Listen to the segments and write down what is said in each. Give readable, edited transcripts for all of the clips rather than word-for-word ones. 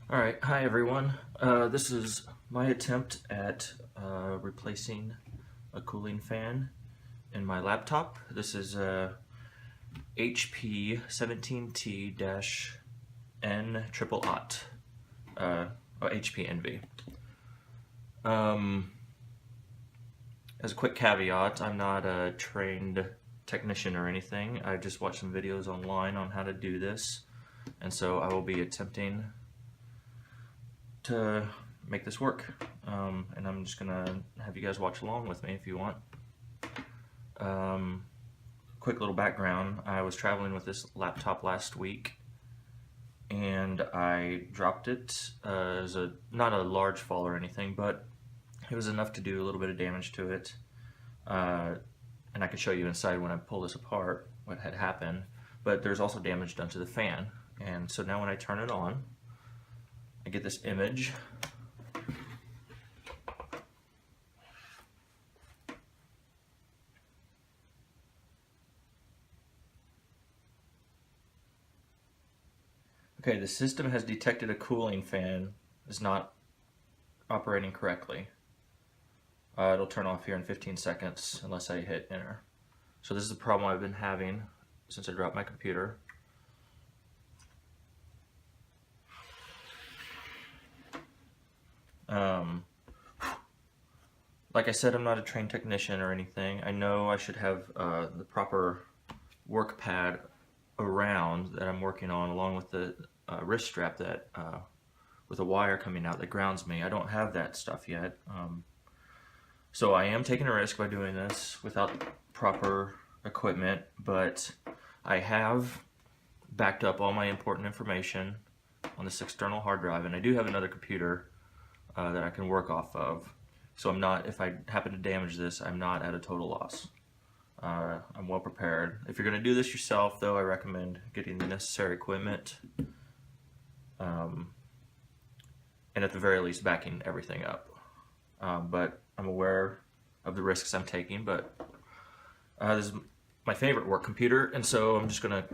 Alright, hi everyone. This is my attempt at replacing a cooling fan in my laptop. This is a HP 17T-N triple aught, HP NV. As a quick caveat, I'm not a trained technician or anything. I just watched some videos online on how to do this, and so I will be attempting to make this work, and I'm just gonna have you guys watch along with me if you want. Quick little background: I was traveling with this laptop last week, and I dropped it as not a large fall or anything, but it was enough to do a little bit of damage to it. And I can show you inside when I pull this apart what had happened. But there's also damage done to the fan, and so now when I turn it on, I get this image. Okay, the system has detected a cooling fan is not operating correctly. It'll turn off here in 15 seconds unless I hit enter. So this is a problem I've been having since I dropped my computer. Like I said, I'm not a trained technician or anything. I know I should have the proper work pad around that I'm working on, along with the wrist strap that with a wire coming out that grounds me. I don't have that stuff yet. So I am taking a risk by doing this without proper equipment, but I have backed up all my important information on this external hard drive, and I do have another computer that I can work off of. So I'm not, if I happen to damage this, I'm not at a total loss. I'm well prepared. If you're going to do this yourself, though, I recommend getting the necessary equipment, and at the very least backing everything up. But I'm aware of the risks I'm taking, but this is my favorite work computer, and so I'm just going to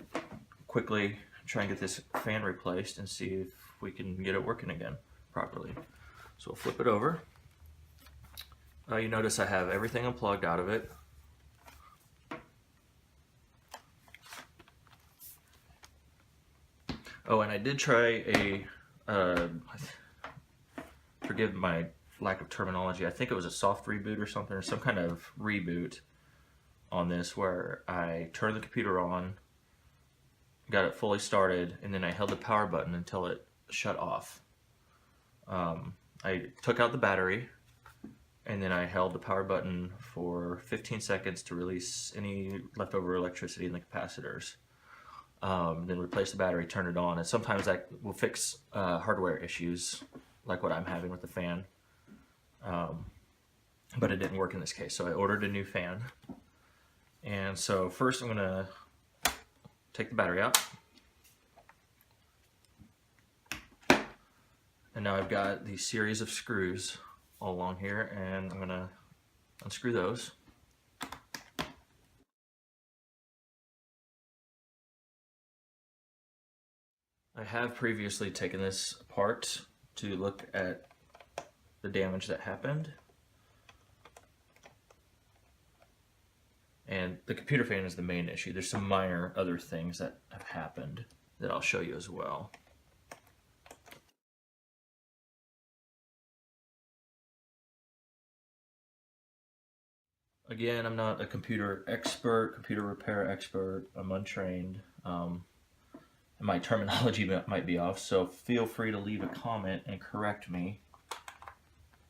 quickly try and get this fan replaced and see if we can get it working again properly. So we'll flip it over. You notice I have everything unplugged out of it. Oh, and I did try forgive my lack of terminology, I think it was a soft reboot or something, or some kind of reboot on this, where I turned the computer on, got it fully started, and then I held the power button until it shut off. I took out the battery, and then I held the power button for 15 seconds to release any leftover electricity in the capacitors. Then replace the battery, turn it on, and sometimes that will fix hardware issues like what I'm having with the fan. But it didn't work in this case, so I ordered a new fan. And so first I'm going to take the battery out. And now I've got these series of screws all along here, and I'm going to unscrew those. I have previously taken this apart to look at the damage that happened. And the computer fan is the main issue. There's some minor other things that have happened that I'll show you as well. Again, I'm not a computer expert, computer repair expert. I'm untrained. And my terminology might be off, so feel free to leave a comment and correct me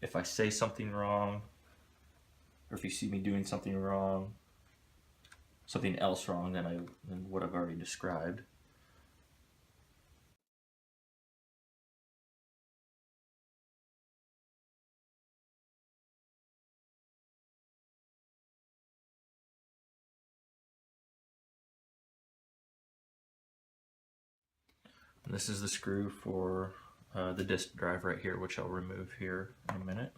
if I say something wrong, or if you see me doing something wrong, something else wrong than what I've already described. And this is the screw for the disk drive right here, which I'll remove here in a minute.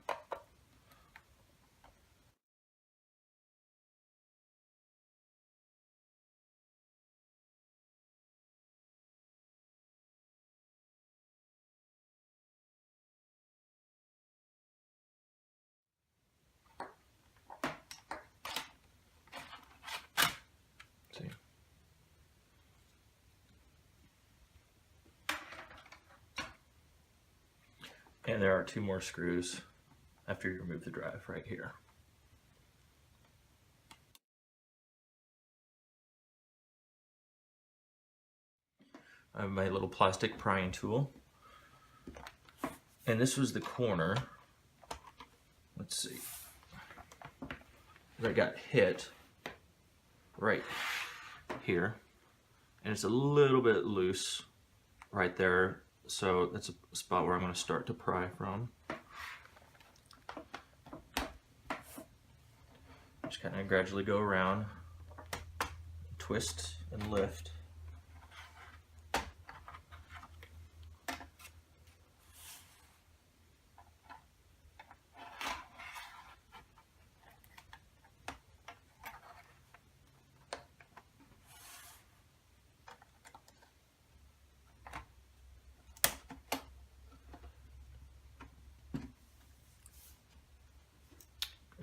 And there are 2 more screws after you remove the drive right here. I have my little plastic prying tool. And this was the corner, let's see, that got hit right here. And it's a little bit loose right there. So that's a spot where I'm going to start to pry from. Just kind of gradually go around, twist and lift.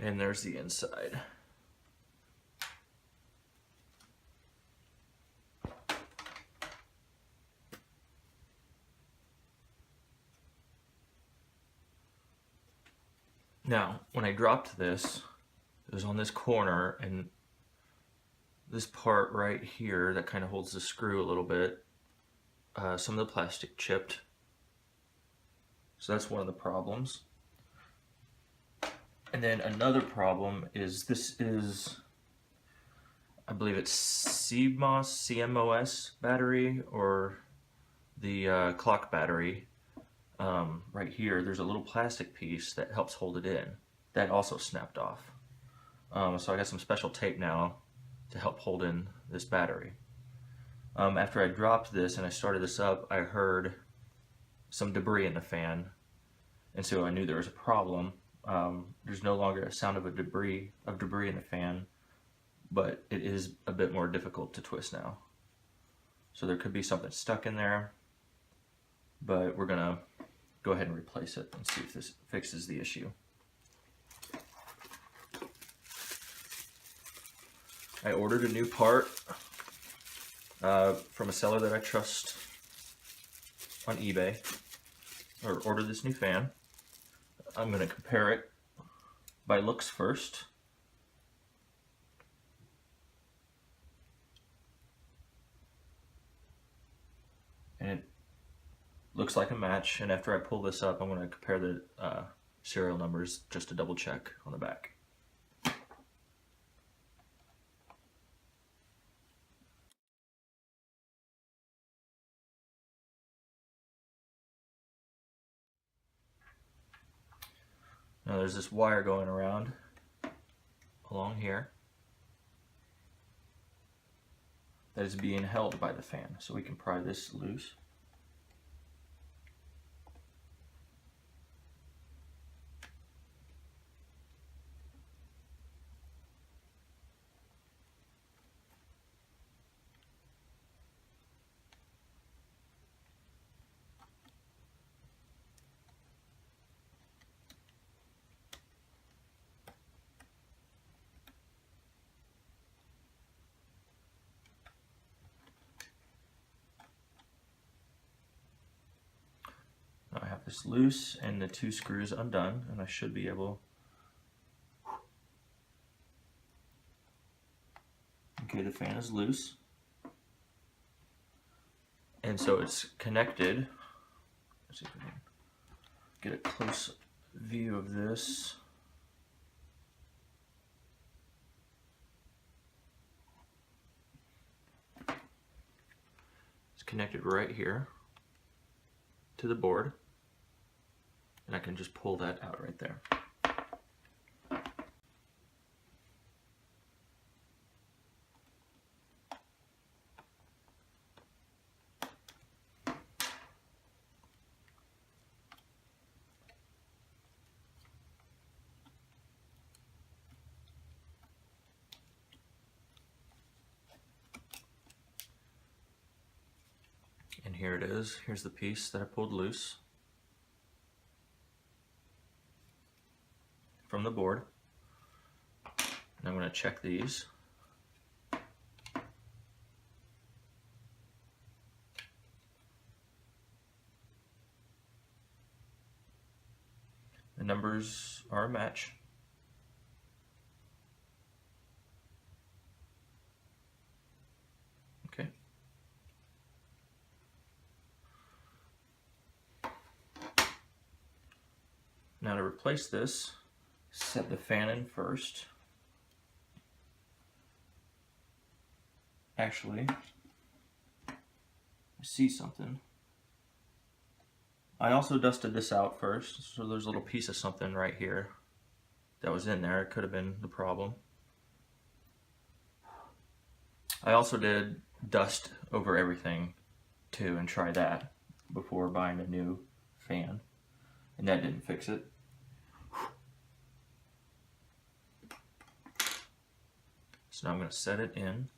And there's the inside. Now, when I dropped this, it was on this corner, and this part right here that kind of holds the screw a little bit, some of the plastic chipped. So that's one of the problems. And then another problem is this is, I believe it's CMOS battery, or the clock battery. Right here, there's a little plastic piece that helps hold it in. That also snapped off. So I got some special tape now to help hold in this battery. After I dropped this and I started this up, I heard some debris in the fan, and so I knew there was a problem. There's no longer a sound of debris in the fan, but it is a bit more difficult to twist now. So there could be something stuck in there, but we're gonna go ahead and replace it and see if this fixes the issue. I ordered a new part from a seller that I trust on eBay, or ordered this new fan. I'm going to compare it by looks first. And it looks like a match, and after I pull this up, I'm going to compare the serial numbers just to double check on the back. Now there's this wire going around along here that is being held by the fan, so we can pry this loose. Now I have this loose and the 2 screws undone, and I should be able. Okay, the fan is loose, and so it's connected. Let's see if we can get a close view of this. It's connected right here to the board, and I can just pull that out right there. And here it is. Here's the piece that I pulled loose from the board. And I'm going to check these. numbers are a match. Okay. Now to replace this, set the fan in first. Actually, I see something. I also dusted this out first, so there's a little piece of something right here that was in there. It could have been the problem. I also did dust over everything too and try that before buying a new fan, and that didn't fix it. So now I'm going to set it in.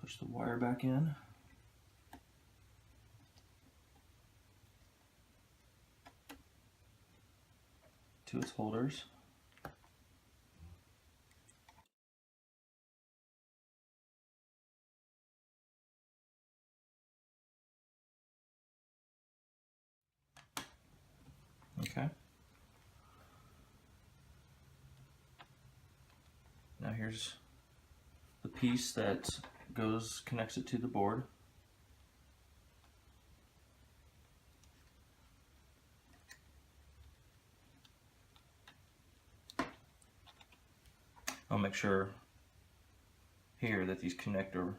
Push the wire back in. To its holders. Okay. Now here's the piece that connects it to the board. I'll make sure here that these connector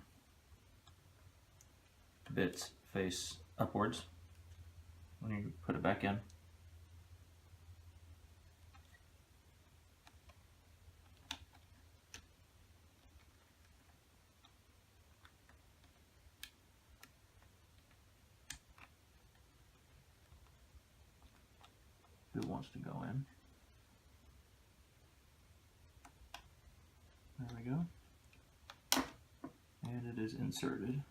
bits face upwards when you put it back in. If it wants to go in. There we go. And it is inserted.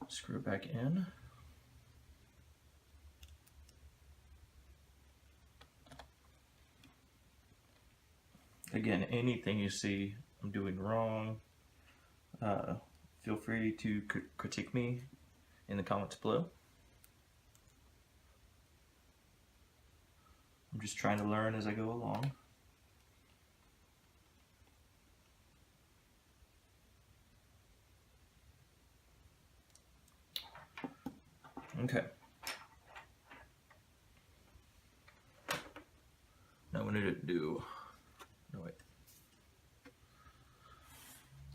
Screw it back in. Again, anything you see I'm doing wrong, feel free to critique me in the comments below. I'm just trying to learn as I go along. Okay. Now we need to do, no wait.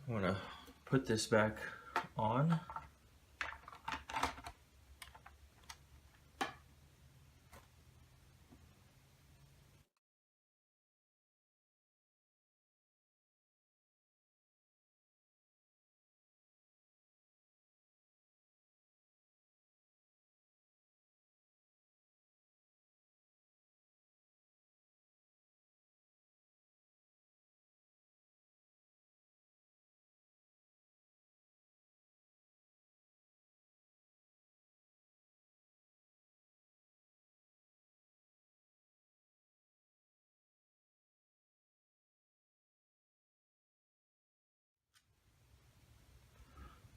I'm gonna put this back on.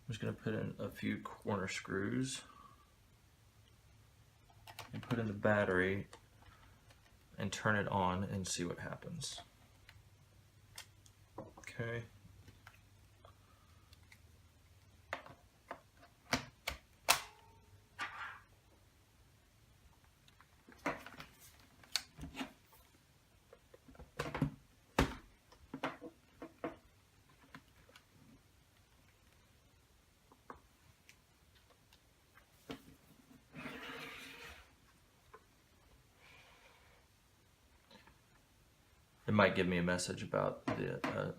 I'm just going to put in a few corner screws and put in the battery and turn it on and see what happens. Okay. It might give me a message about the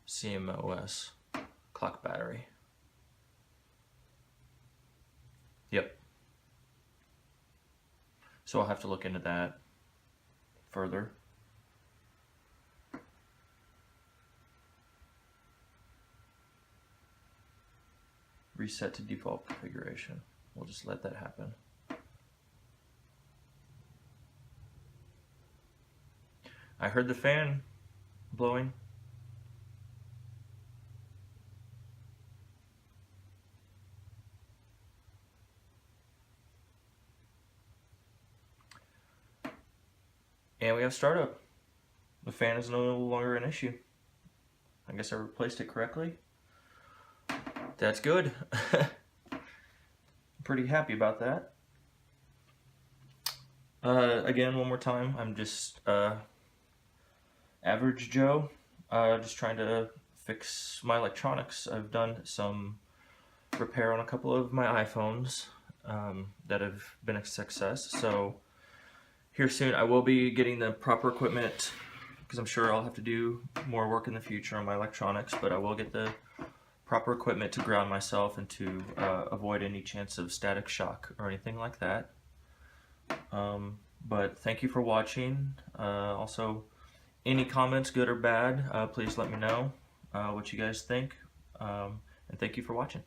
CMOS clock battery. Yep. So I'll have to look into that further. Reset to default configuration. We'll just let that happen. I heard the fan blowing. And we have startup. The fan is no longer an issue. I guess I replaced it correctly. That's good. I'm pretty happy about that. Again, one more time, I'm just average Joe, just trying to fix my electronics. I've done some repair on a couple of my iPhones that have been a success. So here soon I will be getting the proper equipment, because I'm sure I'll have to do more work in the future on my electronics, but I will get the proper equipment to ground myself and to avoid any chance of static shock or anything like that. But thank you for watching. Also, any comments, good or bad, please let me know what you guys think. And thank you for watching.